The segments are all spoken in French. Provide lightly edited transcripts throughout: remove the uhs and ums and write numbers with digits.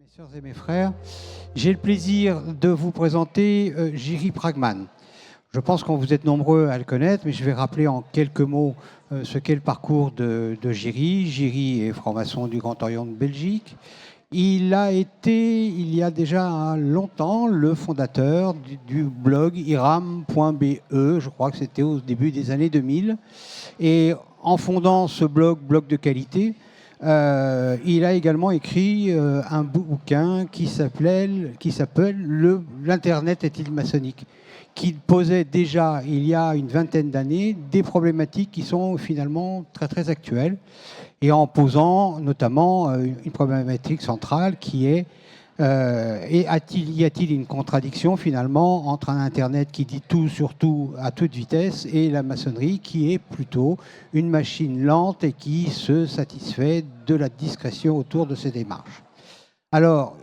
Mes sœurs et mes frères, j'ai le plaisir de vous présenter Jiri Pragman. Je pense que vous êtes nombreux à le connaître, mais je vais rappeler en quelques mots ce qu'est le parcours de Jiri. Jiri est franc-maçon du Grand Orient de Belgique. Il a été, il y a déjà longtemps, le fondateur du blog iram.be, je crois que c'était au début des années 2000. Et en fondant ce blog de qualité, il a également écrit un bouquin qui s'appelle L'Internet est-il maçonnique, qui posait déjà, il y a une vingtaine d'années, des problématiques qui sont finalement très très actuelles, et en posant notamment une problématique centrale qui est y a-t-il une contradiction finalement entre un Internet qui dit tout sur tout à toute vitesse et la maçonnerie qui est plutôt une machine lente et qui se satisfait de la discrétion autour de ses démarches. Alors,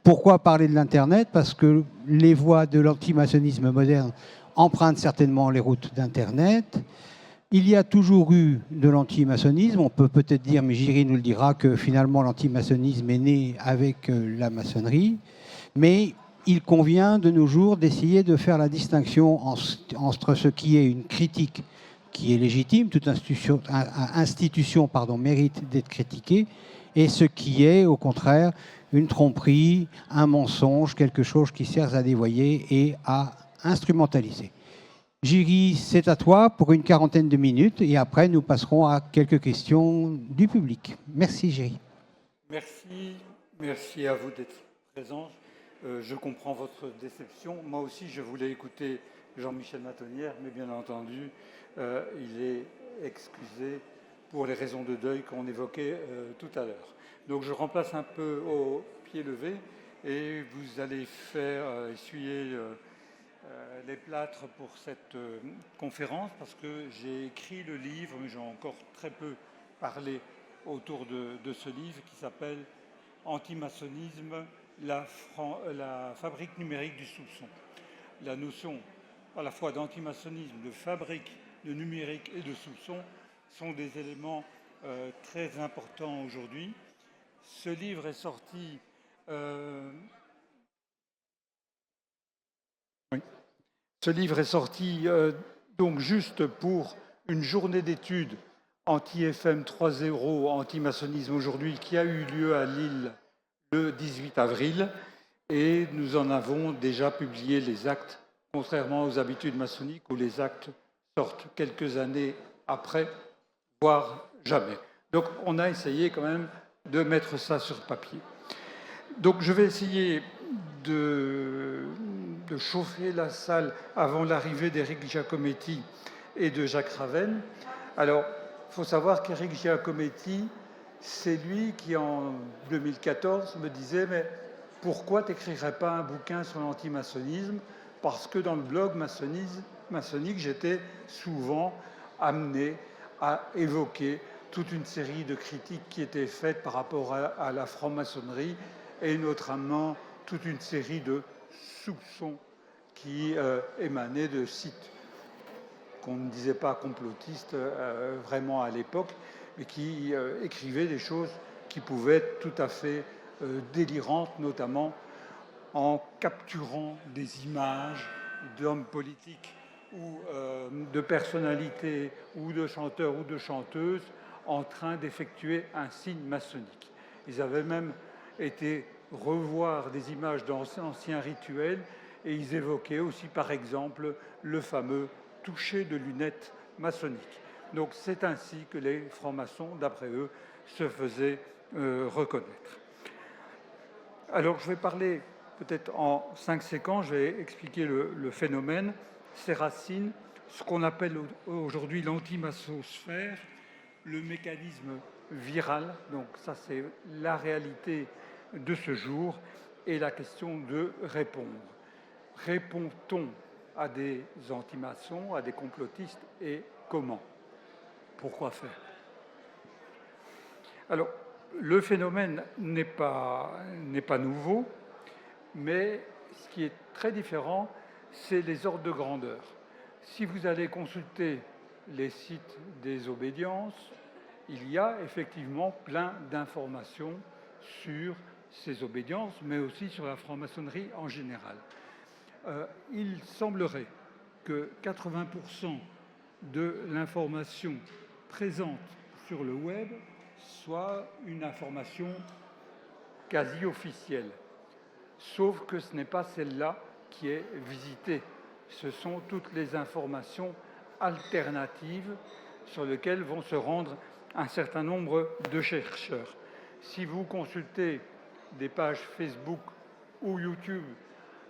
pourquoi parler de l'Internet? Parce que les voies de l'antimaçonnisme moderne empruntent certainement les routes d'Internet. Il y a toujours eu de l'antimaçonnisme. On peut peut-être dire, mais Jiri nous le dira, que finalement l'antimaçonnisme est né avec la maçonnerie. Mais il convient de nos jours d'essayer de faire la distinction entre ce qui est une critique qui est légitime, toute institution mérite d'être critiquée, et ce qui est au contraire une tromperie, un mensonge, quelque chose qui sert à dévoyer et à instrumentaliser. Jiri, c'est à toi pour une quarantaine de minutes et après nous passerons à quelques questions du public. Merci Jiri. Merci à vous d'être présents. Je comprends votre déception. Moi aussi, je voulais écouter Jean-Michel Matonnière, mais bien entendu, il est excusé pour les raisons de deuil qu'on évoquait tout à l'heure. Donc je remplace un peu au pied levé et vous allez faire essuyer les plâtres pour cette conférence parce que j'ai écrit le livre, mais j'ai encore très peu parlé autour de ce livre qui s'appelle « Antimaçonnisme, la fabrique numérique du soupçon ». La notion à la fois d'antimaçonnisme, de fabrique, de numérique et de soupçon sont des éléments très importants aujourd'hui. Ce livre est sorti... Ce livre est sorti donc juste pour une journée d'études anti-FM 3.0, anti-maçonnisme aujourd'hui, qui a eu lieu à Lille le 18 avril. Et nous en avons déjà publié les actes, contrairement aux habitudes maçonniques où les actes sortent quelques années après, voire jamais. Donc on a essayé quand même de mettre ça sur papier. Donc je vais essayer de chauffer la salle avant l'arrivée d'Éric Giacometti et de Jacques Raven. Alors, il faut savoir qu'Éric Giacometti, c'est lui qui, en 2014, me disait « Mais pourquoi t'écrirais pas un bouquin sur l'antimaçonnisme ?» Parce que dans le blog maçonnique, j'étais souvent amené à évoquer toute une série de critiques qui étaient faites par rapport à la franc-maçonnerie et notamment toute une série de soupçons qui émanaient de sites qu'on ne disait pas complotistes vraiment à l'époque, mais qui écrivaient des choses qui pouvaient être tout à fait délirantes, notamment en capturant des images d'hommes politiques ou de personnalités ou de chanteurs ou de chanteuses en train d'effectuer un signe maçonnique. Ils avaient même été revoir des images d'anciens rituels et ils évoquaient aussi, par exemple, le fameux toucher de lunettes maçonniques. Donc c'est ainsi que les francs-maçons, d'après eux, se faisaient reconnaître. Alors je vais parler peut-être en 5 séquences, je vais expliquer le phénomène, ses racines, ce qu'on appelle aujourd'hui l'antimaçosphère, le mécanisme viral, donc ça c'est la réalité de ce jour, et la question de répondre. Répond-on à des antimaçons, à des complotistes, et comment? Pourquoi faire? Alors, le phénomène n'est pas nouveau, mais ce qui est très différent, c'est les ordres de grandeur. Si vous allez consulter les sites des obédiences, il y a effectivement plein d'informations sur ces obédiences, mais aussi sur la franc-maçonnerie en général. Il semblerait que 80% de l'information présente sur le web soit une information quasi officielle. Sauf que ce n'est pas celle-là qui est visitée. Ce sont toutes les informations alternatives sur lesquelles vont se rendre un certain nombre de chercheurs. Si vous consultez des pages Facebook ou YouTube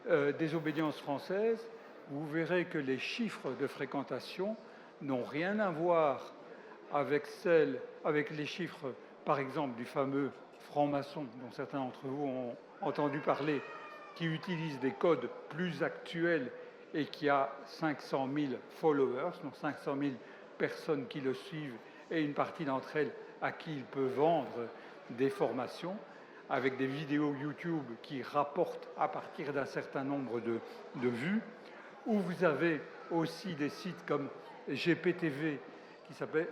des obédiences françaises, vous verrez que les chiffres de fréquentation n'ont rien à voir avec les chiffres, par exemple, du fameux franc-maçon, dont certains d'entre vous ont entendu parler, qui utilise des codes plus actuels et qui a 500 000 followers, donc 500 000 personnes qui le suivent, et une partie d'entre elles à qui il peut vendre des formations, avec des vidéos YouTube qui rapportent à partir d'un certain nombre de vues, où vous avez aussi des sites comme GPTV, qui s'appelle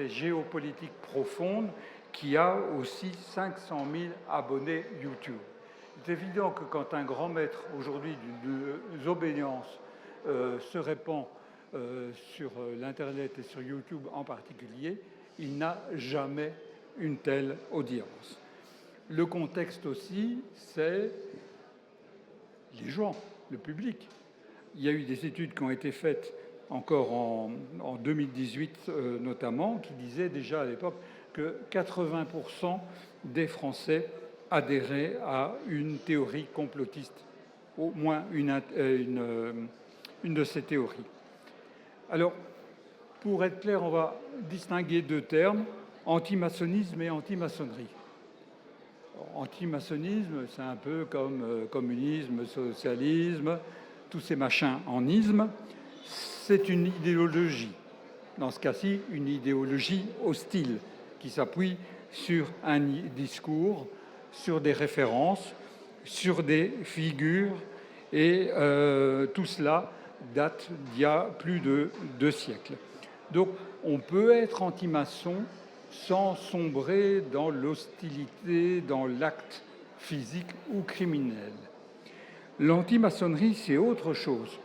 Géopolitique Profonde, qui a aussi 500 000 abonnés YouTube. Il est évident que quand un grand maître aujourd'hui d'une obédience se répand sur l'Internet et sur YouTube en particulier, il n'a jamais une telle audience. Le contexte aussi, c'est les gens, le public. Il y a eu des études qui ont été faites encore en 2018 notamment, qui disaient déjà à l'époque que 80% des Français adhéraient à une théorie complotiste, au moins une de ces théories. Alors, pour être clair, on va distinguer deux termes, antimaçonnisme et antimaçonnerie. Antimaçonnisme, c'est un peu comme communisme, socialisme, tous ces machins en isme. C'est une idéologie, dans ce cas-ci, une idéologie hostile, qui s'appuie sur un discours, sur des références, sur des figures, et tout cela date d'il y a plus de 2 siècles. Donc, on peut être anti-maçon sans sombrer dans l'hostilité, dans l'acte physique ou criminel. L'antimaçonnerie, c'est autre chose.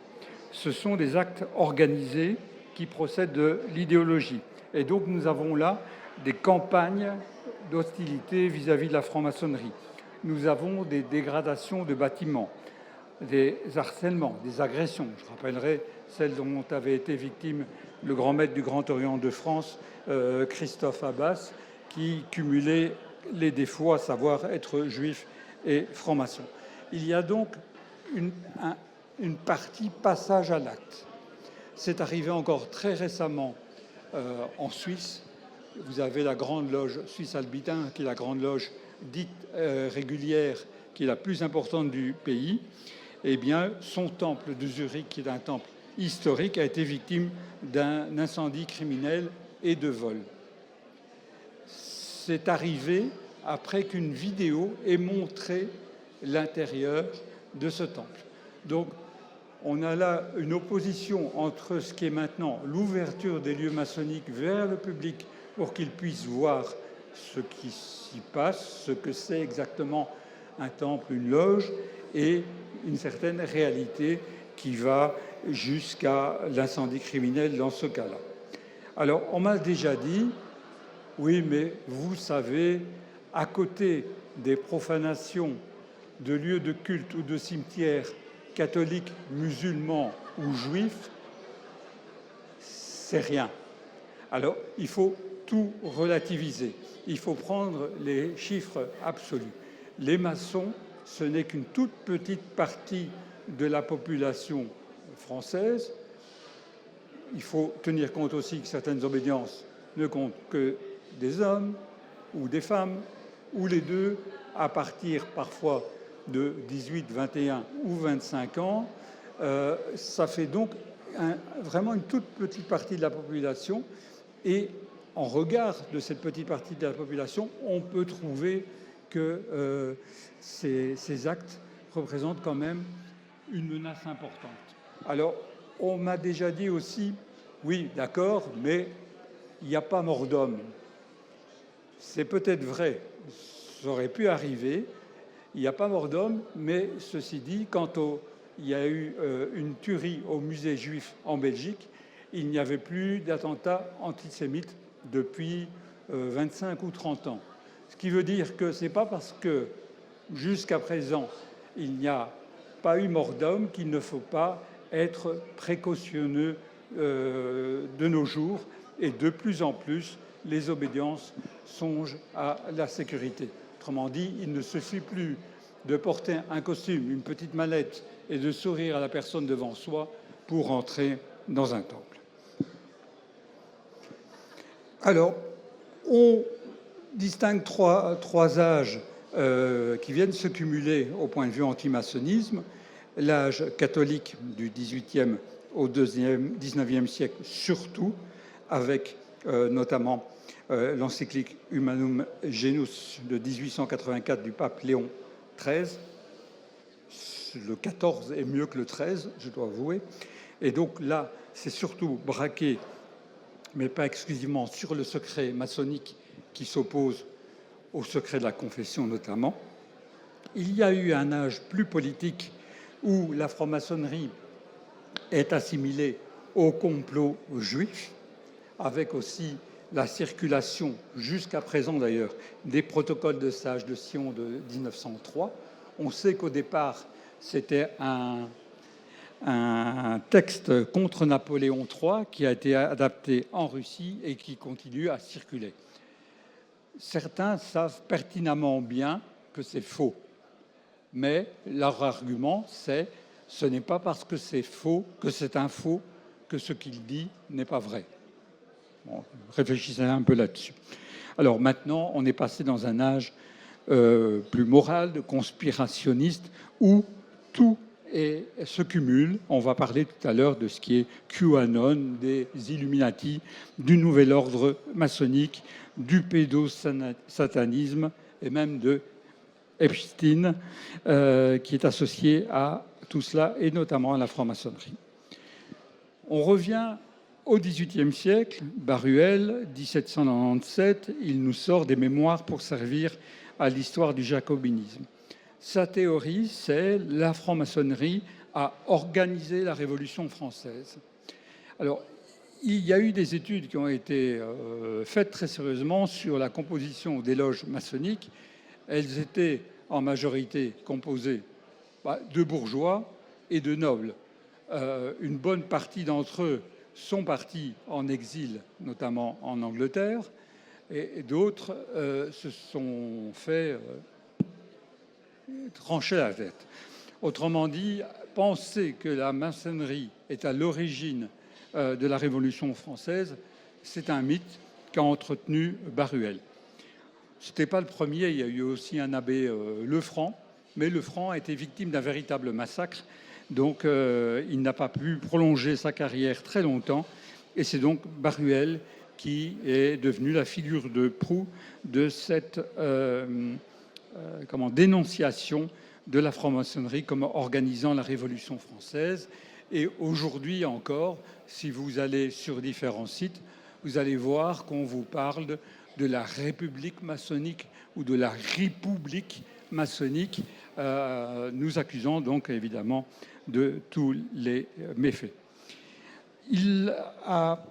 Ce sont des actes organisés qui procèdent de l'idéologie. Et donc, nous avons là des campagnes d'hostilité vis-à-vis de la franc-maçonnerie. Nous avons des dégradations de bâtiments, des harcèlements, des agressions. Je rappellerai celles dont avait été victime le grand maître du Grand Orient de France, Christophe Abbas, qui cumulait les défauts, à savoir être juif et franc-maçon. Il y a donc une partie passage à l'acte. C'est arrivé encore très récemment en Suisse. Vous avez la Grande Loge Suisse Albitin, qui est la Grande Loge dite régulière, qui est la plus importante du pays. Eh bien, son temple de Zurich, qui est un temple historique, a été victime d'un incendie criminel et de vol. C'est arrivé après qu'une vidéo ait montré l'intérieur de ce temple. Donc, on a là une opposition entre ce qui est maintenant l'ouverture des lieux maçonniques vers le public pour qu'il puisse voir ce qui s'y passe, ce que c'est exactement un temple, une loge, et une certaine réalité qui va jusqu'à l'incendie criminel dans ce cas-là. Alors, on m'a déjà dit, oui, mais vous savez, à côté des profanations de lieux de culte ou de cimetières catholiques, musulmans ou juifs, c'est rien. Alors, il faut tout relativiser. Il faut prendre les chiffres absolus. Les maçons, ce n'est qu'une toute petite partie de la population française. Il faut tenir compte aussi que certaines obédiences ne comptent que des hommes ou des femmes, ou les deux, à partir parfois de 18, 21 ou 25 ans. Ça fait donc vraiment une toute petite partie de la population. Et en regard de cette petite partie de la population, on peut trouver que ces actes représentent quand même une menace importante. Alors, on m'a déjà dit aussi, oui, d'accord, mais il n'y a pas mort d'homme. C'est peut-être vrai, ça aurait pu arriver, Il n'y a pas mort d'homme, mais ceci dit, il y a eu une tuerie au musée juif en Belgique, il n'y avait plus d'attentats antisémites depuis 25 ou 30 ans. Ce qui veut dire que ce n'est pas parce que, jusqu'à présent, il n'y a pas eu mort d'homme qu'il ne faut pas être précautionneux de nos jours. Et de plus en plus, les obédiences songent à la sécurité. Autrement dit, il ne suffit plus de porter un costume, une petite mallette et de sourire à la personne devant soi pour entrer dans un temple. Alors, on distingue trois âges qui viennent se cumuler au point de vue antimaçonnisme. L'âge catholique du XVIIIe au XIXe siècle surtout, avec notamment l'encyclique Humanum Genus de 1884 du pape Léon XIII. Le XIV est mieux que le XIII, je dois avouer. Et donc là, c'est surtout braqué, mais pas exclusivement, sur le secret maçonnique qui s'oppose au secret de la confession notamment. Il y a eu un âge plus politique où la franc-maçonnerie est assimilée au complot juif, avec aussi la circulation, jusqu'à présent d'ailleurs, des protocoles de sages de Sion de 1903. On sait qu'au départ, c'était un texte contre Napoléon III qui a été adapté en Russie et qui continue à circuler. Certains savent pertinemment bien que c'est faux, mais leur argument, c'est « ce n'est pas parce que c'est faux, que c'est un faux, que ce qu'il dit n'est pas vrai ». Bon, réfléchissez un peu là-dessus. Alors maintenant, on est passé dans un âge plus moral, de conspirationniste, où tout se cumule. On va parler tout à l'heure de ce qui est QAnon, des Illuminati, du nouvel ordre maçonnique, du pédosatanisme et même de Epstein, qui est associé à tout cela, et notamment à la franc-maçonnerie. On revient au XVIIIe siècle, Baruel, 1797, il nous sort des mémoires pour servir à l'histoire du jacobinisme. Sa théorie, c'est la franc-maçonnerie a organisé la Révolution française. Alors, il y a eu des études qui ont été faites très sérieusement sur la composition des loges maçonniques. Elles étaient en majorité composées de bourgeois et de nobles. Une bonne partie d'entre eux sont partis en exil, notamment en Angleterre, et d'autres se sont fait trancher la tête. Autrement dit, penser que la maçonnerie est à l'origine de la Révolution française, c'est un mythe qu'a entretenu Baruel. Ce n'était pas le premier, il y a eu aussi un abbé Lefranc, mais Lefranc a été victime d'un véritable massacre, donc il n'a pas pu prolonger sa carrière très longtemps, et c'est donc Baruel qui est devenu la figure de proue de cette dénonciation de la franc-maçonnerie comme organisant la Révolution française. Et aujourd'hui encore, si vous allez sur différents sites, vous allez voir qu'on vous parle de la République maçonnique ou de la République maçonnique, nous accusant donc évidemment de tous les méfaits. Il a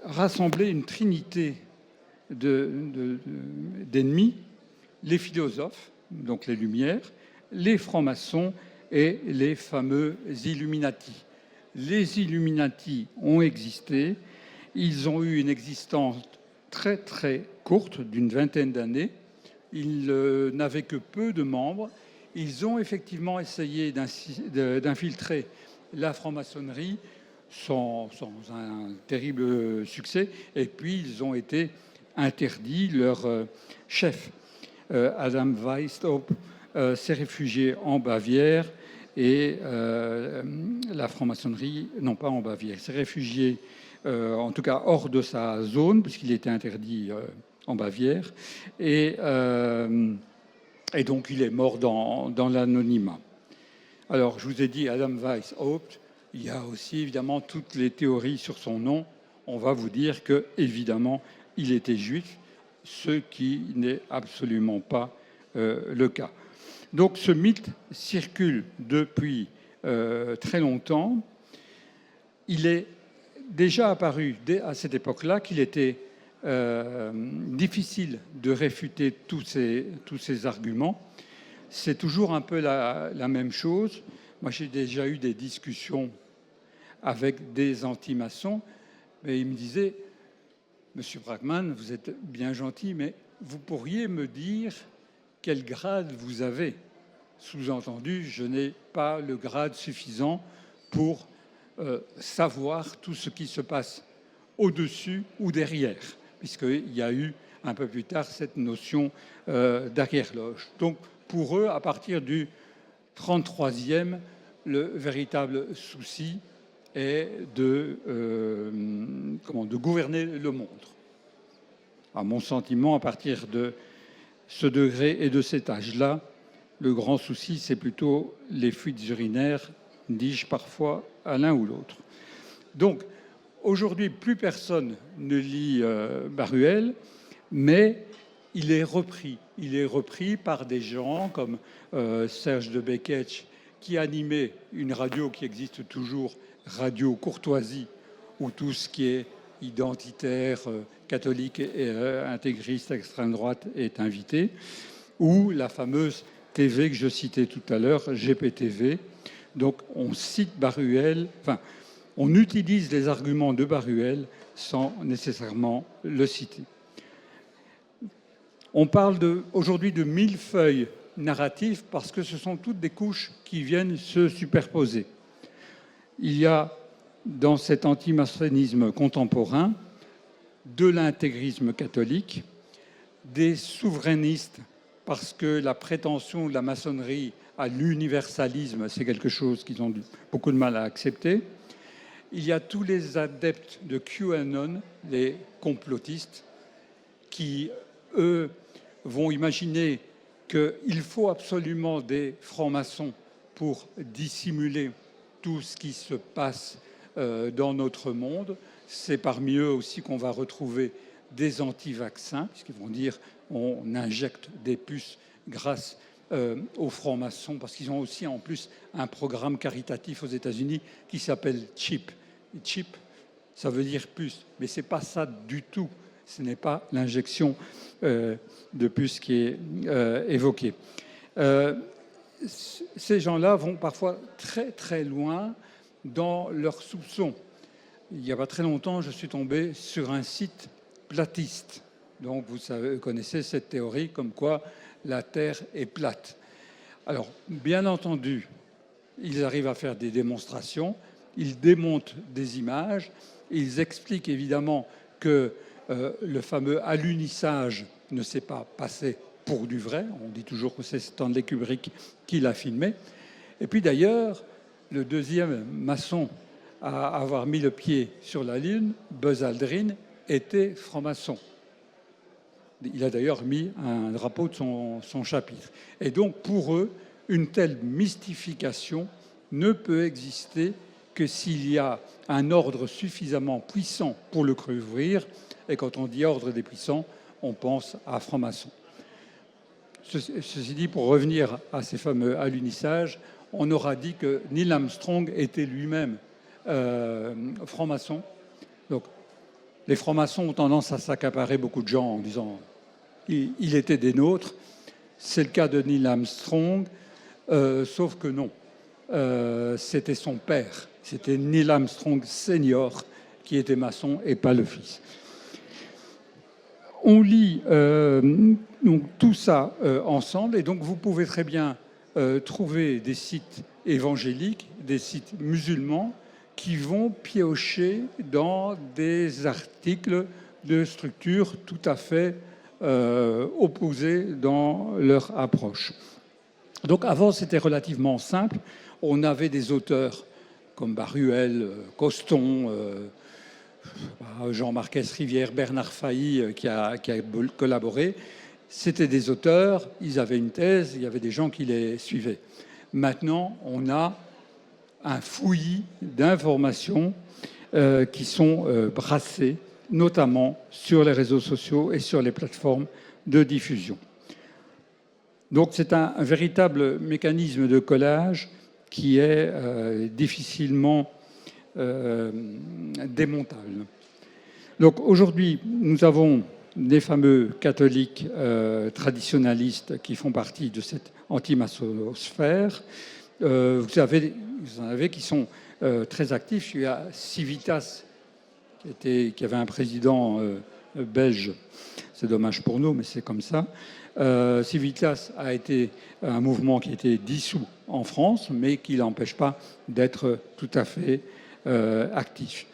rassemblé une trinité d'ennemis, les philosophes, donc les Lumières, les francs-maçons et les fameux Illuminati. Les Illuminati ont existé, ils ont eu une existence très très courte, d'une vingtaine d'années. Ils n'avaient que peu de membres. Ils ont effectivement essayé d'infiltrer la franc-maçonnerie sans un terrible succès. Et puis, ils ont été interdits. Leur chef, Adam Weishaupt, s'est réfugié en Bavière. Et la franc-maçonnerie, non pas en Bavière, s'est réfugié en tout cas hors de sa zone, puisqu'il était interdit en Bavière. Et donc, il est mort dans l'anonymat. Alors, je vous ai dit Adam Weishaupt. Il y a aussi, évidemment, toutes les théories sur son nom. On va vous dire que, évidemment, il était juif, ce qui n'est absolument pas le cas. Donc ce mythe circule depuis très longtemps. Il est déjà apparu à cette époque-là qu'il était difficile de réfuter tous ces arguments. C'est toujours un peu la même chose. Moi, j'ai déjà eu des discussions avec des anti-maçons, mais ils me disaient « Monsieur Bragman, vous êtes bien gentil, mais vous pourriez me dire quel grade vous avez ?» Sous-entendu, je n'ai pas le grade suffisant pour savoir tout ce qui se passe au-dessus ou derrière, puisqu'il y a eu un peu plus tard cette notion d'arrière-loge. Donc, pour eux, à partir du 33e, le véritable souci est de gouverner le monde. À mon sentiment, à partir de ce degré et de cet âge-là, le grand souci, c'est plutôt les fuites urinaires, dis-je parfois à l'un ou l'autre. Donc, aujourd'hui, plus personne ne lit Baruel, mais il est repris. Il est repris par des gens comme Serge de Beketch, qui animait une radio qui existe toujours, Radio Courtoisie, où tout ce qui est identitaire, catholique et intégriste, extrême droite est invité, ou la fameuse TV que je citais tout à l'heure, GPTV. Donc on cite Baruel, enfin, on utilise les arguments de Baruel sans nécessairement le citer. On parle aujourd'hui de millefeuilles narratifs parce que ce sont toutes des couches qui viennent se superposer. Il y a dans cet antimaçonnisme contemporain de l'intégrisme catholique, des souverainistes, parce que la prétention de la maçonnerie à l'universalisme, c'est quelque chose qu'ils ont beaucoup de mal à accepter. Il y a tous les adeptes de QAnon, les complotistes, qui, eux, vont imaginer qu'il faut absolument des francs-maçons pour dissimuler tout ce qui se passe dans notre monde. C'est parmi eux aussi qu'on va retrouver des anti-vaccins, puisqu'ils vont dire on injecte des puces grâce aux francs-maçons, parce qu'ils ont aussi en plus un programme caritatif aux États-Unis qui s'appelle CHIP. Et CHIP, ça veut dire puce, mais c'est pas ça du tout. Ce n'est pas l'injection de puces qui est évoquée. Ces gens-là vont parfois très très loin dans leurs soupçons. Il n'y a pas très longtemps, je suis tombé sur un site platiste. Donc vous connaissez cette théorie comme quoi la Terre est plate. Alors, bien entendu, ils arrivent à faire des démonstrations, ils démontent des images, ils expliquent évidemment que le fameux alunissage ne s'est pas passé pour du vrai. On dit toujours que c'est Stanley Kubrick qui l'a filmé. Et puis d'ailleurs, le deuxième maçon à avoir mis le pied sur la Lune, Buzz Aldrin, était franc-maçon. Il a d'ailleurs mis un drapeau de son chapitre. Et donc, pour eux, une telle mystification ne peut exister que s'il y a un ordre suffisamment puissant pour le couvrir. Et quand on dit ordre des puissants, on pense à franc-maçon. Ceci dit, pour revenir à ces fameux alunissages, on aura dit que Neil Armstrong était lui-même franc-maçon. Donc, les francs-maçons ont tendance à s'accaparer beaucoup de gens en disant il était des nôtres. C'est le cas de Neil Armstrong, sauf que non. C'était son père, c'était Neil Armstrong senior qui était maçon et pas le fils. On lit donc, tout ça ensemble et donc vous pouvez très bien trouver des sites évangéliques, des sites musulmans qui vont piocher dans des articles de structure tout à fait opposés dans leur approche. Donc avant, c'était relativement simple. On avait des auteurs comme Baruel, Coston, Jean Marquès Rivière, Bernard Failly qui a collaboré. C'était des auteurs, ils avaient une thèse, il y avait des gens qui les suivaient. Maintenant, on a un fouillis d'informations qui sont brassées, notamment sur les réseaux sociaux et sur les plateformes de diffusion. Donc c'est un véritable mécanisme de collage qui est difficilement démontable. Donc aujourd'hui, nous avons des fameux catholiques traditionalistes qui font partie de cette antimassonosphère. Vous en avez qui sont très actifs. Il y a Civitas, qui avait un président belge. C'est dommage pour nous, mais c'est comme ça. Civitas a été un mouvement qui a été dissous en France, mais qui n'empêche pas d'être tout à fait actif.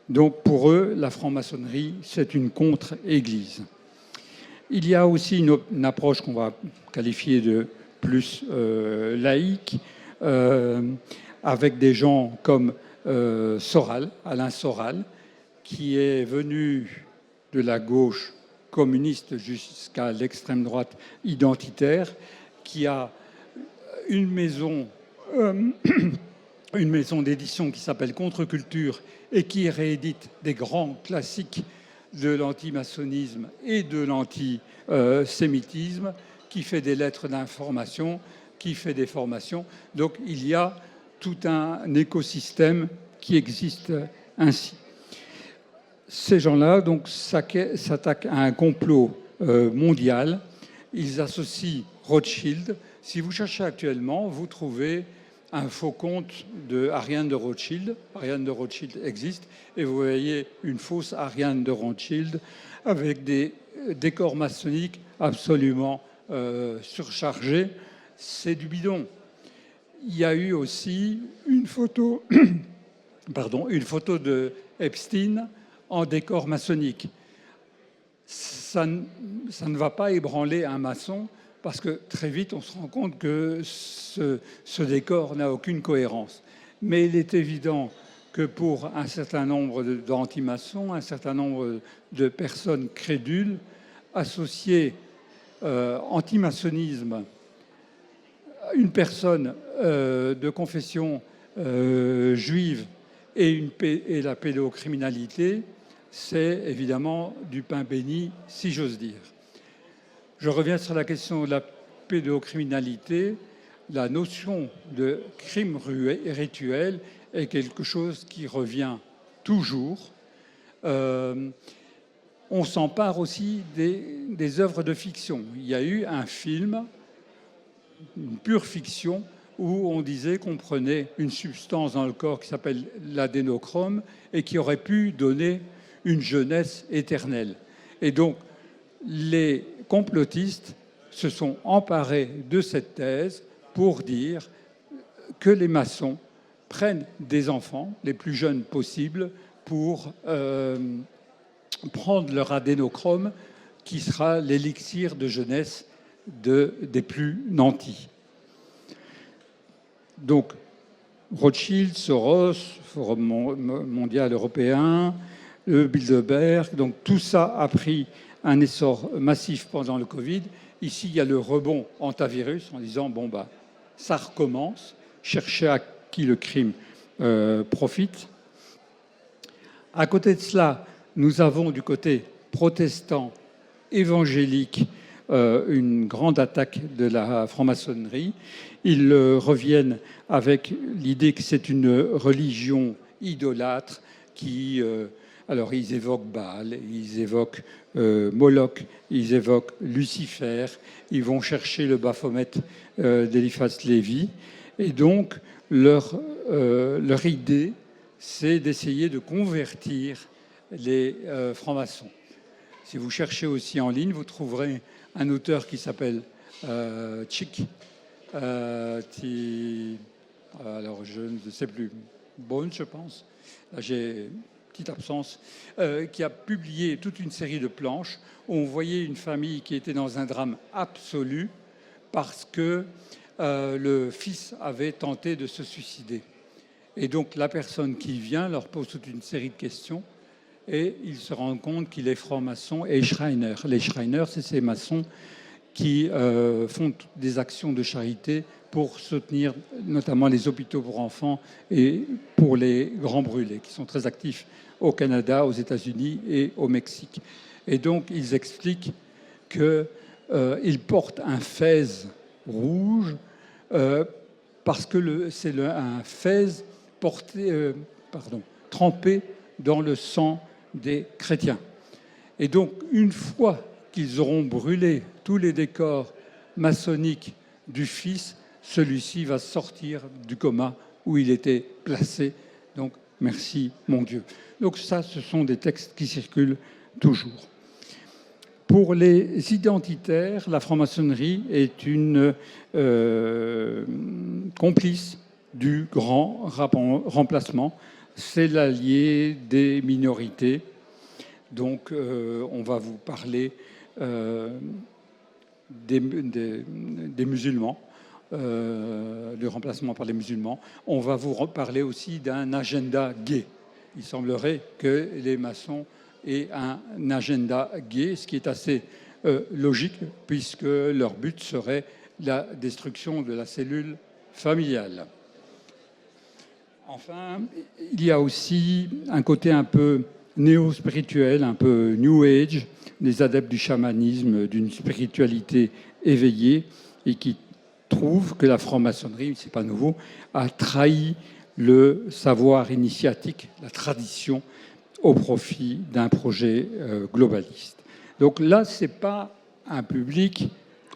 Donc pour eux, la franc-maçonnerie, c'est une contre-église. Il y a aussi une approche qu'on va qualifier de plus laïque, avec des gens comme Soral, Alain Soral, qui est venu de la gauche communiste jusqu'à l'extrême droite identitaire, qui a une maison d'édition qui s'appelle Contre-Culture et qui réédite des grands classiques de l'antimaçonnisme et de l'antisémitisme, qui fait des lettres d'information, qui fait des formations. Donc il y a tout un écosystème qui existe ainsi. Ces gens-là donc s'attaquent à un complot mondial. Ils associent Rothschild. Si vous cherchez actuellement, vous trouvez un faux compte de Ariane de Rothschild. Ariane de Rothschild existe, et vous voyez une fausse Ariane de Rothschild avec des décors maçonniques absolument surchargés. C'est du bidon. Il y a eu aussi une photo, une photo de Epstein en décor maçonnique. Ça ne va pas ébranler un maçon, parce que très vite, on se rend compte que ce décor n'a aucune cohérence. Mais il est évident que pour un certain nombre d'antimaçons, un certain nombre de personnes crédules, associer antimaçonnisme, une personne de confession juive et la pédocriminalité, c'est évidemment du pain béni, si j'ose dire. Je reviens sur la question de la pédocriminalité. La notion de crime rituel est quelque chose qui revient toujours. On s'empare aussi des œuvres de fiction. Il y a eu un film, une pure fiction, où on disait qu'on prenait une substance dans le corps qui s'appelle l'adénochrome et qui aurait pu donner une jeunesse éternelle. Et donc, les complotistes se sont emparés de cette thèse pour dire que les maçons prennent des enfants, les plus jeunes possibles, pour prendre leur adénochrome, qui sera l'élixir de jeunesse des plus nantis. Donc, Rothschild, Soros, Forum mondial européen, Bilderberg, donc tout ça a pris un essor massif pendant le Covid. Ici, il y a le rebond antivirus en disant, bon, bah, ça recommence, chercher à qui le crime profite. À côté de cela, nous avons du côté protestant, évangélique, une grande attaque de la franc-maçonnerie. Ils reviennent avec l'idée que c'est une religion idolâtre qui... alors, ils évoquent Baal, ils évoquent Moloch, ils évoquent Lucifer, ils vont chercher le Baphomet d'Eliphas Lévi. Et donc, leur idée, c'est d'essayer de convertir les francs-maçons. Si vous cherchez aussi en ligne, vous trouverez un auteur qui s'appelle Chick. Alors, je ne sais plus, Bones, je pense. Là, j'ai petite absence, qui a publié toute une série de planches où on voyait une famille qui était dans un drame absolu parce que le fils avait tenté de se suicider. Et donc la personne qui vient leur pose toute une série de questions et ils se rendent compte qu'il est franc-maçon et Schreiner. Les Schreiner, c'est ces maçons qui font des actions de charité pour soutenir notamment les hôpitaux pour enfants et pour les grands brûlés, qui sont très actifs au Canada, aux États-Unis et au Mexique. Et donc, ils expliquent qu'ils portent un fez rouge, parce que c'est un fez trempé dans le sang des chrétiens. Et donc, une fois qu'ils auront brûlé tous les décors maçonniques du Fils, celui-ci va sortir du coma où il était placé. Donc, merci mon Dieu. Donc ça, ce sont des textes qui circulent toujours. Pour les identitaires, la franc-maçonnerie est une complice du grand remplacement. C'est l'allié des minorités. Donc, on va vous parler des musulmans, du remplacement par les musulmans. On va vous parler aussi d'un agenda gay. Il semblerait que les maçons aient un agenda gay, ce qui est assez logique, puisque leur but serait la destruction de la cellule familiale. Enfin, il y a aussi un côté un peu néo-spirituel, un peu New Age, des adeptes du chamanisme, d'une spiritualité éveillée, et qui trouvent que la franc-maçonnerie, c'est pas nouveau, a trahi le savoir initiatique, la tradition, au profit d'un projet globaliste. Donc là, c'est pas un public,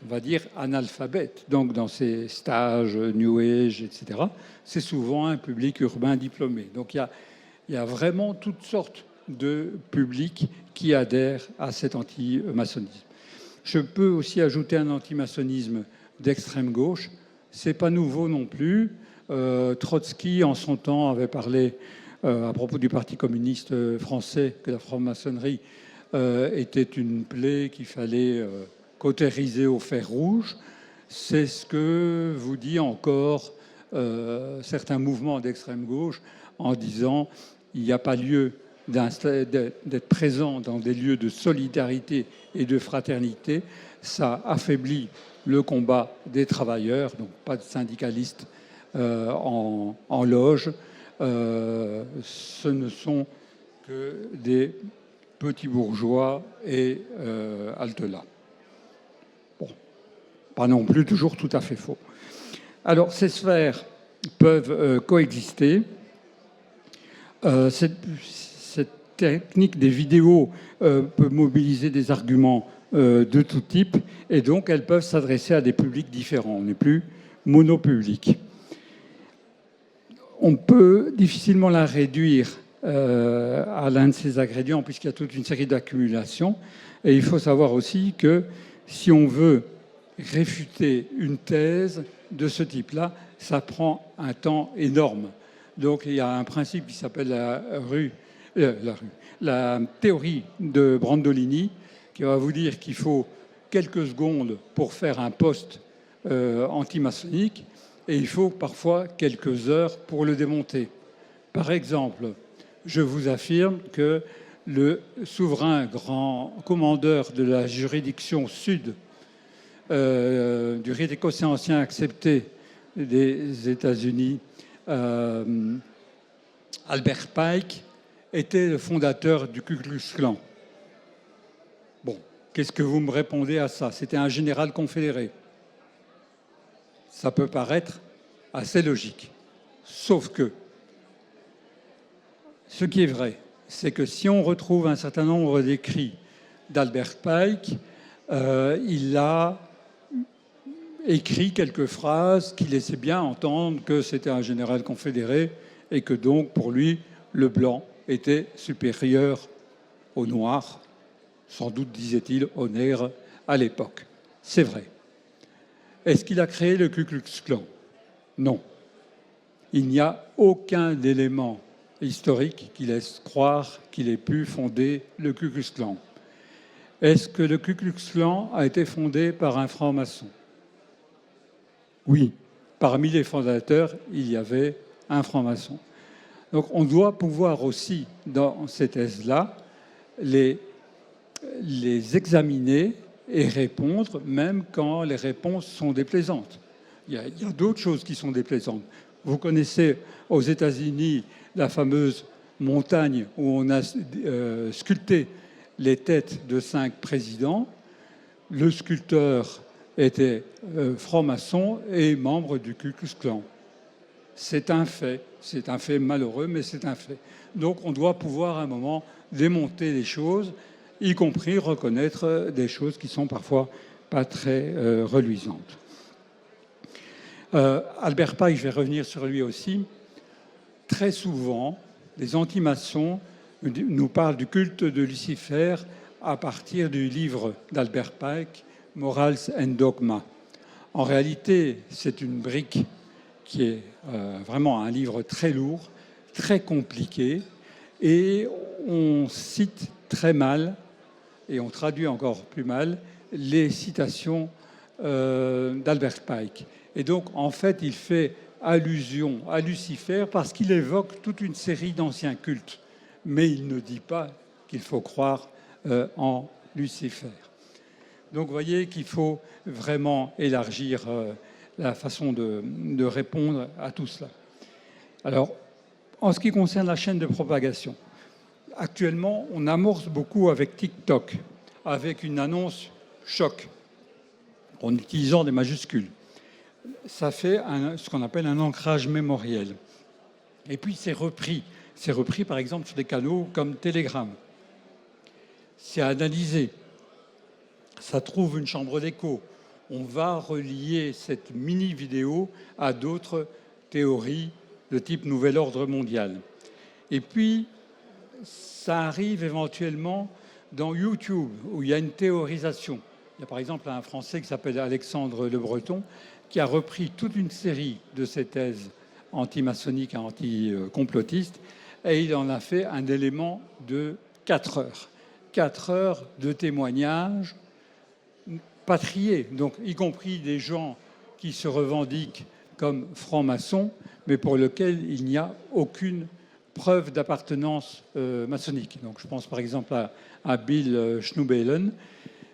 on va dire, analphabète. Donc dans ces stages New Age, etc., c'est souvent un public urbain diplômé. Donc il y a vraiment toutes sortes de publics qui adhèrent à cet anti-maçonnisme. Je peux aussi ajouter un anti-maçonnisme d'extrême gauche. C'est pas nouveau non plus. Trotsky, en son temps, avait parlé à propos du Parti communiste français que la franc-maçonnerie était une plaie qu'il fallait cautériser au fer rouge. C'est ce que vous dit encore certains mouvements d'extrême gauche en disant il n'y a pas lieu d'être présent dans des lieux de solidarité et de fraternité. Ça affaiblit le combat des travailleurs, donc pas de syndicalistes en loge. Ce ne sont que des petits bourgeois et haltelas. Bon, pas non plus toujours tout à fait faux. Alors, ces sphères peuvent coexister. Cette technique des vidéos peut mobiliser des arguments de tout type, et donc elles peuvent s'adresser à des publics différents. On n'est plus monopublic. On peut difficilement la réduire à l'un de ces ingrédients, puisqu'il y a toute une série d'accumulations. Et il faut savoir aussi que si on veut réfuter une thèse de ce type-là, ça prend un temps énorme. Donc il y a un principe qui s'appelle la théorie de Brandolini, qui va vous dire qu'il faut quelques secondes pour faire un poste anti-maçonnique, et il faut parfois quelques heures pour le démonter. Par exemple, je vous affirme que le souverain grand commandeur de la juridiction sud du rite écossais ancien accepté des États-Unis, Albert Pike, était le fondateur du Ku Klux Klan. Bon, qu'est-ce que vous me répondez à ça? C'était un général confédéré. Ça peut paraître assez logique. Sauf que ce qui est vrai, c'est que si on retrouve un certain nombre d'écrits d'Albert Pike, il a écrit quelques phrases qui laissaient bien entendre que c'était un général confédéré et que donc, pour lui, le blanc était supérieur au noir, sans doute, disait-il, au nègre à l'époque. C'est vrai. Est-ce qu'il a créé le Ku Klux Klan? Non. Il n'y a aucun élément historique qui laisse croire qu'il ait pu fonder le Ku Klux Klan. Est-ce que le Ku Klux Klan a été fondé par un franc-maçon? Oui. Parmi les fondateurs, il y avait un franc-maçon. Donc on doit pouvoir aussi, dans ces thèses-là, les examiner et répondre, même quand les réponses sont déplaisantes. Il y a d'autres choses qui sont déplaisantes. Vous connaissez aux États-Unis la fameuse montagne où on a sculpté les têtes de 5 présidents. Le sculpteur était franc-maçon et membre du Ku Klux Klan. C'est un fait malheureux, mais c'est un fait. Donc on doit pouvoir à un moment démonter les choses, y compris reconnaître des choses qui sont parfois pas très reluisantes. Albert Pike, je vais revenir sur lui aussi. Très souvent, les anti-maçons nous parlent du culte de Lucifer à partir du livre d'Albert Pike, Morals and Dogma. En réalité, c'est une brique qui est vraiment un livre très lourd, très compliqué, et on cite très mal, et on traduit encore plus mal, les citations d'Albert Pike. Et donc, en fait, il fait allusion à Lucifer parce qu'il évoque toute une série d'anciens cultes, mais il ne dit pas qu'il faut croire en Lucifer. Donc, vous voyez qu'il faut vraiment élargir la façon de répondre à tout cela. Alors, en ce qui concerne la chaîne de propagation, actuellement, on amorce beaucoup avec TikTok, avec une annonce choc, en utilisant des majuscules. Ça fait ce qu'on appelle un ancrage mémoriel. Et puis, c'est repris. C'est repris, par exemple, sur des canaux comme Telegram. C'est analysé. Ça trouve une chambre d'écho. On va relier cette mini-vidéo à d'autres théories de type nouvel ordre mondial. Et puis, ça arrive éventuellement dans YouTube, où il y a une théorisation. Il y a par exemple un Français qui s'appelle Alexandre Le Breton, qui a repris toute une série de ces thèses anti-maçonniques et anti-complotistes, et il en a fait un élément de 4 heures. 4 heures de témoignages patriés, donc y compris des gens qui se revendiquent comme francs-maçons, mais pour lesquels il n'y a aucune preuve d'appartenance maçonnique. Donc je pense par exemple à Bill Schnoebelen,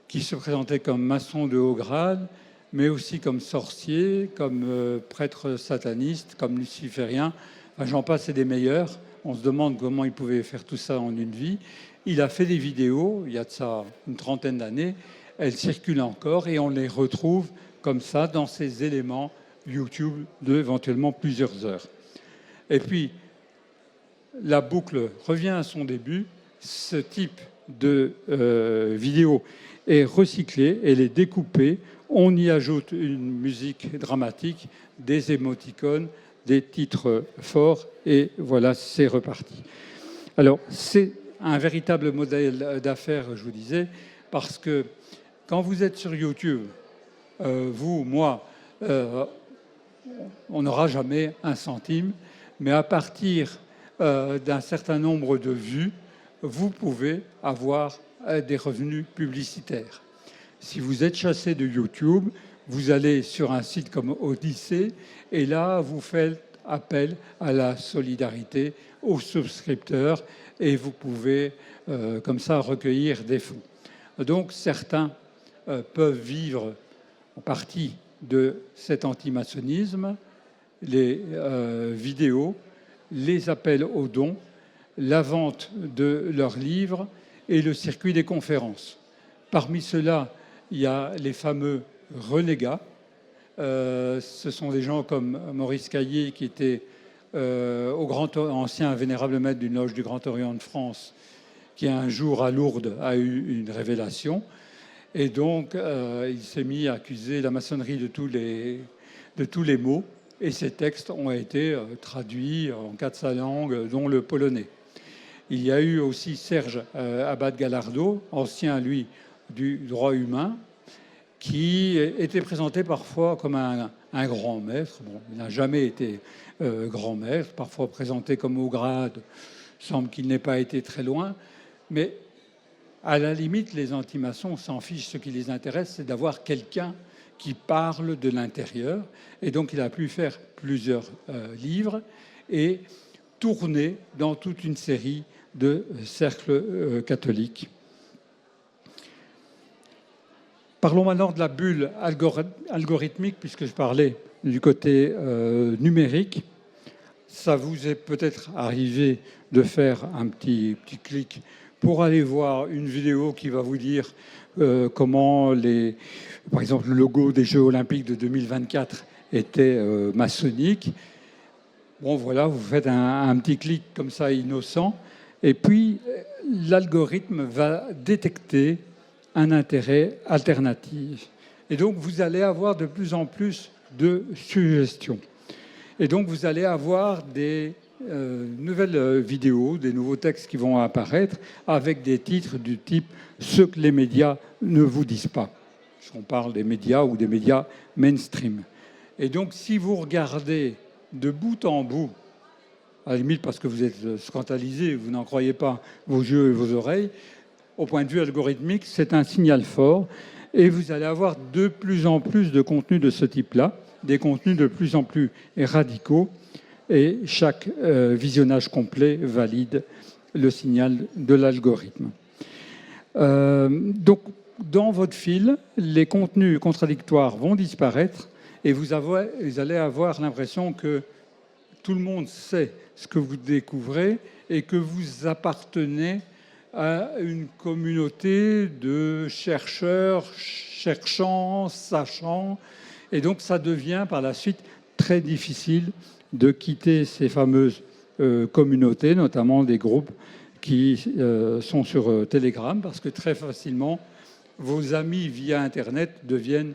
qui se présentait comme maçon de haut grade, mais aussi comme sorcier, comme prêtre sataniste, comme luciférien. Enfin, j'en passe et des meilleurs. On se demande comment il pouvait faire tout ça en une vie. Il a fait des vidéos, il y a de ça une trentaine d'années. Elles circulent encore et on les retrouve comme ça dans ces éléments YouTube de éventuellement plusieurs heures. Et puis, la boucle revient à son début. Ce type de vidéo est recyclé, elle est découpée. On y ajoute une musique dramatique, des émoticônes, des titres forts, et voilà, c'est reparti. Alors, c'est un véritable modèle d'affaires, je vous disais, parce que quand vous êtes sur YouTube, vous, moi, on n'aura jamais un centime, mais à partir d'un certain nombre de vues, vous pouvez avoir des revenus publicitaires. Si vous êtes chassé de YouTube, vous allez sur un site comme Odyssée et là, vous faites appel à la solidarité, aux souscripteurs et vous pouvez comme ça recueillir des fonds. Donc certains peuvent vivre en partie de cet antimaçonnisme, les vidéos, les appels aux dons, la vente de leurs livres et le circuit des conférences. Parmi ceux-là, il y a les fameux renégats. Ce sont des gens comme Maurice Caillé, qui était ancien vénérable maître d'une loge du Grand Orient de France, qui un jour à Lourdes a eu une révélation. Et donc, il s'est mis à accuser la maçonnerie de tous les maux. Et ces textes ont été traduits en 400 langues, dont le polonais. Il y a eu aussi Serge Abad-Galardo, ancien, lui, du droit humain, qui était présenté parfois comme un grand maître. Bon, il n'a jamais été grand maître, parfois présenté comme haut grade. Il semble qu'il n'ait pas été très loin. Mais à la limite, les anti-maçons s'en fichent. Ce qui les intéresse, c'est d'avoir quelqu'un qui parle de l'intérieur. Et donc, il a pu faire plusieurs livres et tourner dans toute une série de cercles catholiques. Parlons maintenant de la bulle algorithmique, puisque je parlais du côté numérique. Ça vous est peut-être arrivé de faire un petit clic pour aller voir une vidéo qui va vous dire comment, par exemple, le logo des Jeux Olympiques de 2024 était maçonnique. Bon, voilà, vous faites un petit clic comme ça, innocent, et puis l'algorithme va détecter un intérêt alternatif. Et donc, vous allez avoir de plus en plus de suggestions. Et donc, vous allez avoir des nouvelles vidéos, des nouveaux textes qui vont apparaître avec des titres du type « Ce que les médias ne vous disent pas ». On parle des médias ou des médias mainstream. Et donc, si vous regardez de bout en bout, à la limite parce que vous êtes scandalisé, vous n'en croyez pas vos yeux et vos oreilles, au point de vue algorithmique, c'est un signal fort. Et vous allez avoir de plus en plus de contenus de ce type-là, des contenus de plus en plus radicaux, et chaque visionnage complet valide le signal de l'algorithme. Donc, dans votre fil, les contenus contradictoires vont disparaître et vous allez avoir l'impression que tout le monde sait ce que vous découvrez et que vous appartenez à une communauté de chercheurs, cherchant, sachant. Et donc, ça devient par la suite très difficile de quitter ces fameuses communautés, notamment des groupes qui sont sur Telegram, parce que très facilement, vos amis via Internet deviennent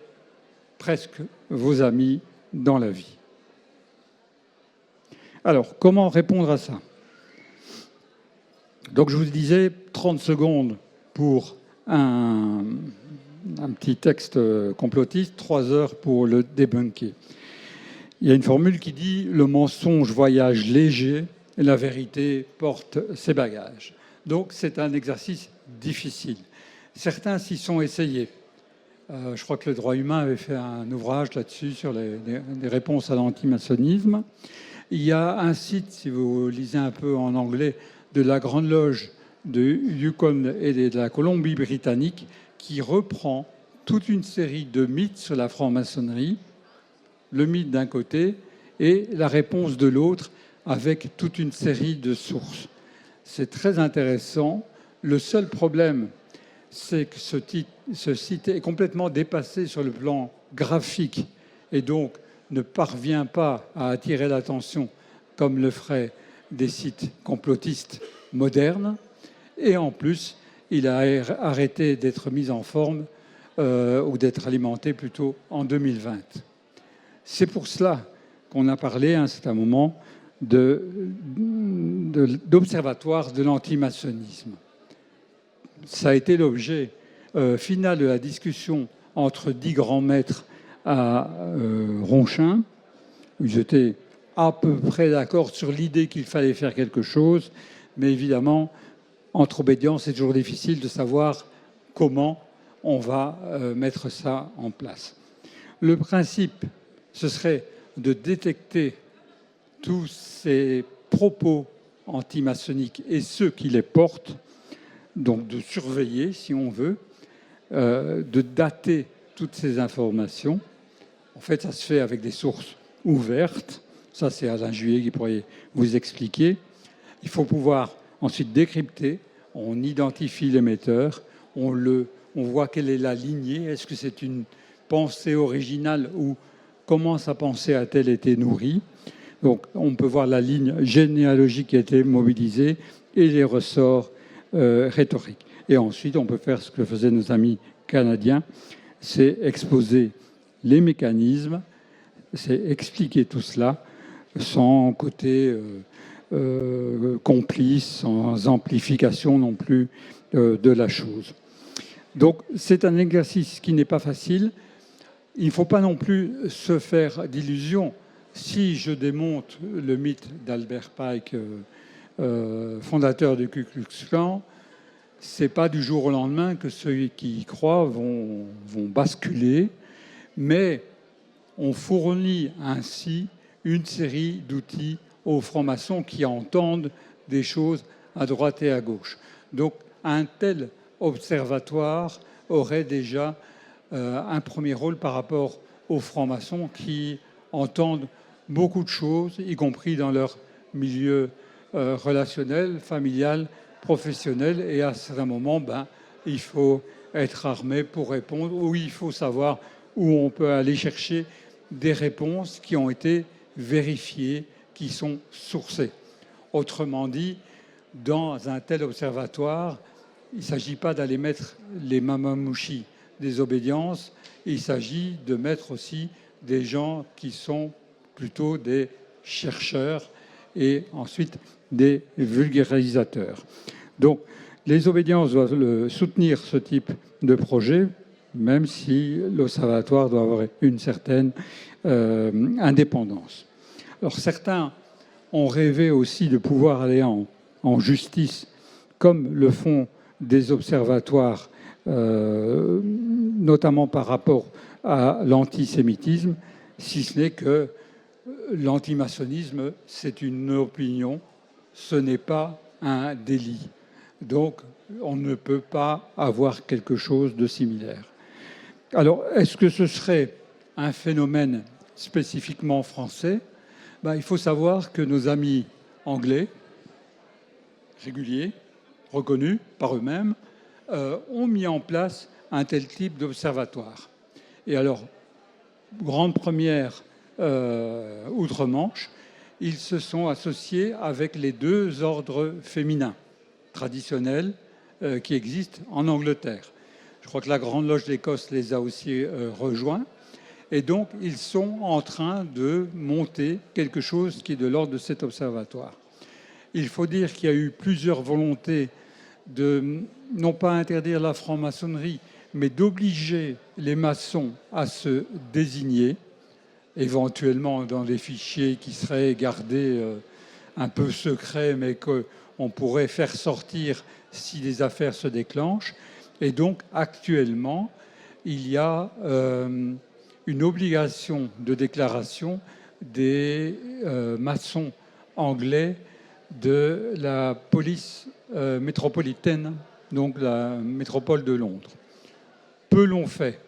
presque vos amis dans la vie. Alors, comment répondre à ça? Donc, je vous disais 30 secondes pour un petit texte complotiste, 3 heures pour le débunker. Il y a une formule qui dit « Le mensonge voyage léger et la vérité porte ses bagages ». Donc, c'est un exercice difficile. Certains s'y sont essayés. Je crois que le droit humain avait fait un ouvrage là-dessus sur les réponses à l'antimaçonnisme. Il y a un site, si vous lisez un peu en anglais, de la Grande Loge de Yukon et de la Colombie-Britannique qui reprend toute une série de mythes sur la franc-maçonnerie, le mythe d'un côté et la réponse de l'autre avec toute une série de sources. C'est très intéressant. Le seul problème, c'est que ce site est complètement dépassé sur le plan graphique et donc ne parvient pas à attirer l'attention comme le feraient des sites complotistes modernes. Et en plus, il a arrêté d'être mis en forme ou d'être alimenté plutôt en 2020. C'est pour cela qu'on a parlé à un certain moment d'observatoire de l'antimaçonnisme. Ça a été l'objet final de la discussion entre 10 grands maîtres à Ronchin. Ils étaient à peu près d'accord sur l'idée qu'il fallait faire quelque chose, mais évidemment, entre obédients, c'est toujours difficile de savoir comment on va mettre ça en place. Le principe, ce serait de détecter tous ces propos antimaçonniques et ceux qui les portent, donc de surveiller, si on veut, de dater toutes ces informations. En fait, ça se fait avec des sources ouvertes. Ça, c'est Alain Juillet qui pourrait vous expliquer. Il faut pouvoir ensuite décrypter. On identifie l'émetteur. On voit quelle est la lignée. Est-ce que c'est une pensée originale ou comment sa pensée a-t-elle été nourrie? Donc, on peut voir la ligne généalogique qui a été mobilisée et les ressorts rhétoriques. Et ensuite, on peut faire ce que faisaient nos amis canadiens, c'est exposer les mécanismes, c'est expliquer tout cela sans côté complice, sans amplification non plus de la chose. Donc, c'est un exercice qui n'est pas facile. Il ne faut pas non plus se faire d'illusions. Si je démonte le mythe d'Albert Pike, fondateur du Ku Klux Klan, ce n'est pas du jour au lendemain que ceux qui y croient vont basculer, mais on fournit ainsi une série d'outils aux francs-maçons qui entendent des choses à droite et à gauche. Donc un tel observatoire aurait déjà un premier rôle par rapport aux francs-maçons qui entendent beaucoup de choses, y compris dans leur milieu relationnel, familial, professionnel et à certains moments, il faut être armé pour répondre ou il faut savoir où on peut aller chercher des réponses qui ont été vérifiées, qui sont sourcées. Autrement dit, dans un tel observatoire, il ne s'agit pas d'aller mettre les mamamouchis des obédiences, il s'agit de mettre aussi des gens qui sont plutôt des chercheurs et ensuite des vulgarisateurs. Donc, les obédiences doivent soutenir ce type de projet, même si l'observatoire doit avoir une certaine indépendance. Alors, certains ont rêvé aussi de pouvoir aller en justice, comme le font des observatoires, notamment par rapport à l'antisémitisme, si ce n'est que l'antimaçonnisme, c'est une opinion, ce n'est pas un délit. Donc, on ne peut pas avoir quelque chose de similaire. Alors, est-ce que ce serait un phénomène spécifiquement français ? Il faut savoir que nos amis anglais, réguliers, reconnus par eux-mêmes, ont mis en place un tel type d'observatoire. Et alors, grande première outre-Manche, ils se sont associés avec les deux ordres féminins traditionnels qui existent en Angleterre. Je crois que la Grande Loge d'Écosse les a aussi rejoints. Et donc, ils sont en train de monter quelque chose qui est de l'ordre de cet observatoire. Il faut dire qu'il y a eu plusieurs volontés de, non pas interdire la franc-maçonnerie, mais d'obliger les maçons à se désigner, éventuellement dans des fichiers qui seraient gardés un peu secrets, mais qu'on pourrait faire sortir si les affaires se déclenchent. Et donc, actuellement, il y a une obligation de déclaration des maçons anglais de la police métropolitaine, donc la métropole de Londres. Peu l'ont fait.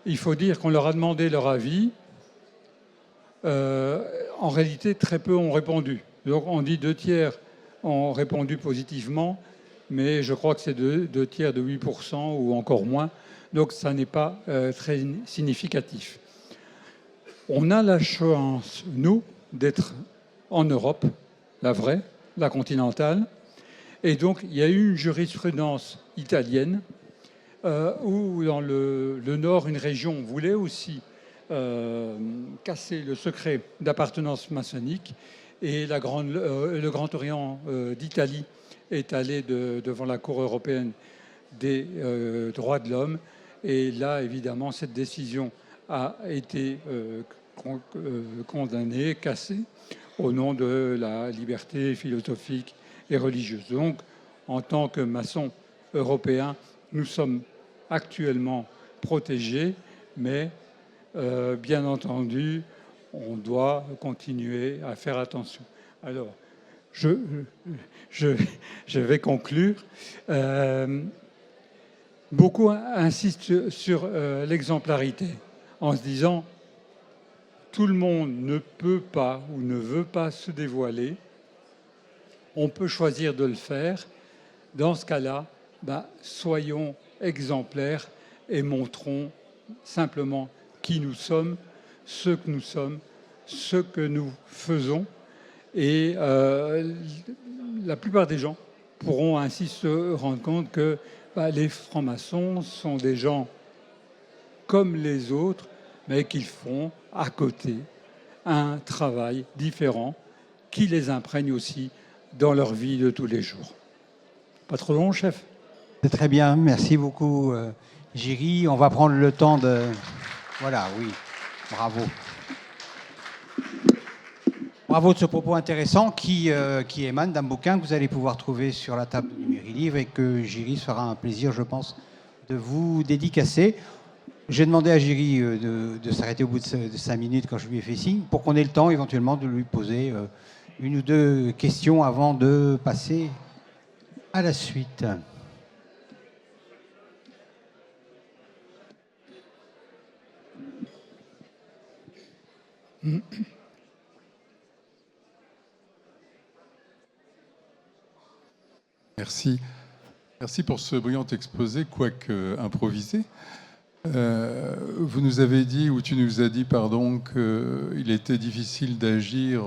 Il faut dire qu'on leur a demandé leur avis. En réalité, très peu ont répondu. Donc on dit 2/3 ont répondu positivement, mais je crois que c'est 2/3 de 8% ou encore moins. Donc ça n'est pas très significatif. On a la chance, nous, d'être en Europe, la vraie, la continentale. Et donc il y a eu une jurisprudence italienne où dans le Nord, une région voulait aussi casser le secret d'appartenance maçonnique. Et le Grand Orient d'Italie est allé devant la Cour européenne des droits de l'homme. Et là, évidemment, cette décision a été condamnée, cassée, au nom de la liberté philosophique et religieuse. Donc, en tant que maçons européens, nous sommes actuellement protégés, mais bien entendu, on doit continuer à faire attention. Alors, je vais conclure. Beaucoup insistent sur l'exemplarité en se disant tout le monde ne peut pas ou ne veut pas se dévoiler. On peut choisir de le faire. Dans ce cas-là, soyons exemplaires et montrons simplement qui nous sommes, ce que nous faisons. Et la plupart des gens pourront ainsi se rendre compte que les francs-maçons sont des gens comme les autres, mais qu'ils font à côté un travail différent qui les imprègne aussi dans leur vie de tous les jours. Pas trop long, chef ? C'est très bien, merci beaucoup, Jiří. On va prendre le temps de... Voilà, oui, bravo. Bravo de ce propos intéressant qui émane d'un bouquin que vous allez pouvoir trouver sur la table du Mairie-Livre et que Jiří se fera un plaisir, je pense, de vous dédicacer. J'ai demandé à Jiří de s'arrêter au bout de 5 minutes quand je lui ai fait signe, pour qu'on ait le temps éventuellement de lui poser une ou deux questions avant de passer à la suite. Merci. Merci pour ce brillant exposé, quoique improvisé. Vous nous avez dit, ou tu nous as dit, pardon, qu'il était difficile d'agir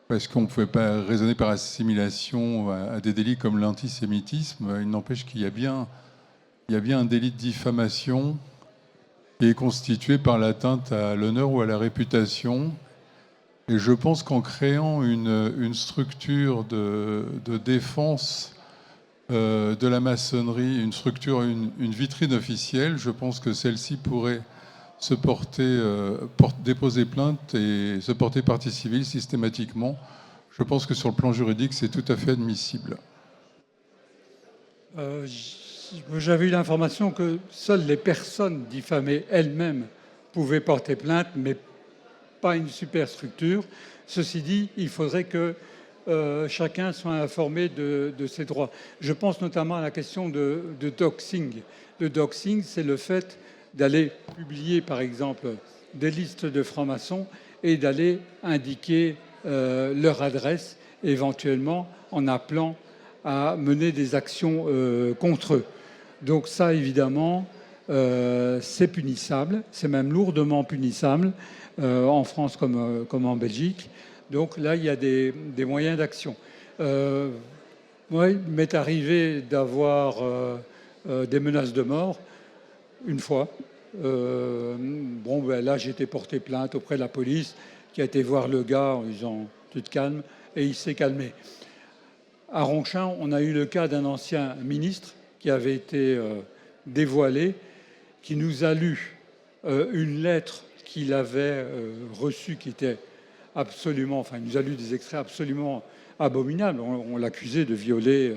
parce qu'on ne pouvait pas raisonner par assimilation à des délits comme l'antisémitisme. Il n'empêche qu'il y a bien un délit de diffamation qui est constitué par l'atteinte à l'honneur ou à la réputation. Et je pense qu'en créant une structure de défense de la maçonnerie, une vitrine officielle, je pense que celle-ci pourrait se déposer plainte et se porter partie civile systématiquement. Je pense que sur le plan juridique, c'est tout à fait admissible. J'avais eu l'information que seules les personnes diffamées elles-mêmes pouvaient porter plainte, mais pas une superstructure. Ceci dit, il faudrait que chacun soit informé de ses droits. Je pense notamment à la question de doxing. Le doxing, c'est le fait d'aller publier, par exemple, des listes de francs-maçons et d'aller indiquer leur adresse, éventuellement en appelant à mener des actions contre eux. Donc ça, évidemment, c'est punissable, c'est même lourdement punissable, en France comme en Belgique. Donc là, il y a des moyens d'action. Moi, il m'est arrivé d'avoir des menaces de mort une fois. Là, j'ai été porté plainte auprès de la police qui a été voir le gars en disant « tu te calmes » et il s'est calmé. À Ronchin, on a eu le cas d'un ancien ministre qui avait été dévoilé, qui nous a lu une lettre qu'il avait reçue qui était absolument, il nous a lu des extraits absolument abominables. On l'accusait de violer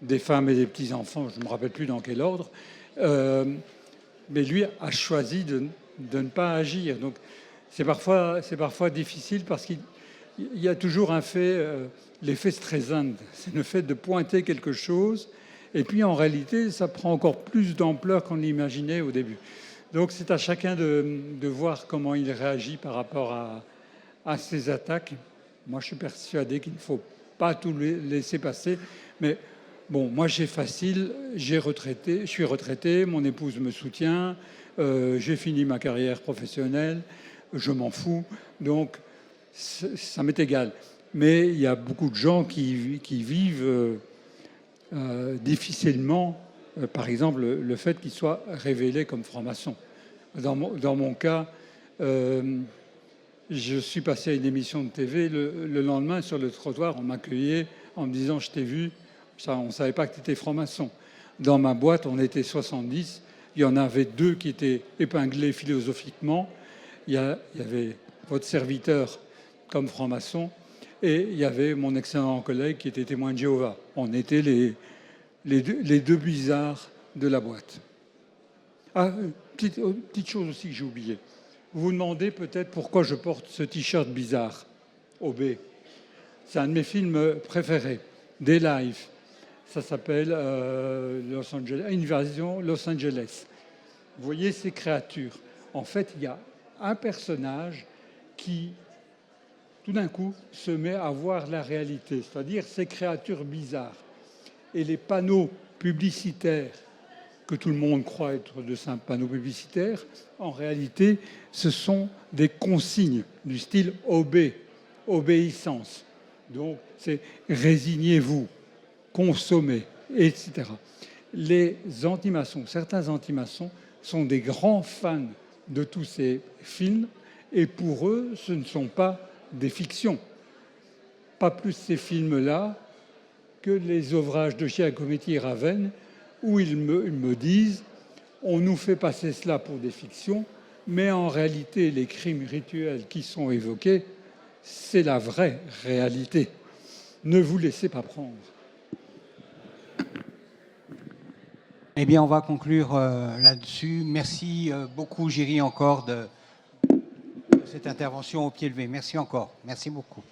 des femmes et des petits-enfants, je ne me rappelle plus dans quel ordre. Mais lui a choisi de ne pas agir. Donc c'est parfois difficile parce qu'il y a toujours un fait, l'effet Streisand. C'est le fait de pointer quelque chose et puis en réalité, ça prend encore plus d'ampleur qu'on l'imaginait au début. Donc c'est à chacun de voir comment il réagit par rapport à ces attaques. Moi, je suis persuadé qu'il ne faut pas tout laisser passer. Mais bon, moi, j'ai facile, je suis retraité, mon épouse me soutient, j'ai fini ma carrière professionnelle, je m'en fous. Donc, ça m'est égal. Mais il y a beaucoup de gens qui vivent difficilement, par exemple, le fait qu'ils soient révélés comme francs-maçons. Dans mon cas, je suis passé à une émission de TV. Le lendemain, sur le trottoir, on m'accueillait en me disant « je t'ai vu ». On ne savait pas que tu étais franc-maçon. Dans ma boîte, on était 70. Il y en avait 2 qui étaient épinglés philosophiquement. Il y avait votre serviteur comme franc-maçon et il y avait mon excellent collègue qui était témoin de Jéhovah. On était les deux bizarres de la boîte. Ah, petite chose aussi que j'ai oubliée. Vous vous demandez peut-être pourquoi je porte ce t-shirt bizarre, OB. C'est un de mes films préférés, Des Live. Ça s'appelle Los Angeles, Invasion Los Angeles. Vous voyez ces créatures. En fait, il y a un personnage qui, tout d'un coup, se met à voir la réalité, c'est-à-dire ces créatures bizarres. Et les panneaux publicitaires, que tout le monde croit être de simples panneaux publicitaires, en réalité, ce sont des consignes du style OB, obéissance. Donc, c'est résignez-vous, consommez, etc. Les anti-maçons, certains anti-maçons, sont des grands fans de tous ces films, et pour eux, ce ne sont pas des fictions. Pas plus ces films-là que les ouvrages de Giacometti et Ravenne, où ils me disent « on nous fait passer cela pour des fictions, mais en réalité, les crimes rituels qui sont évoqués, c'est la vraie réalité. Ne vous laissez pas prendre. » Eh bien, on va conclure là-dessus. Merci beaucoup, Géry, encore de cette intervention au pied levé. Merci encore. Merci beaucoup.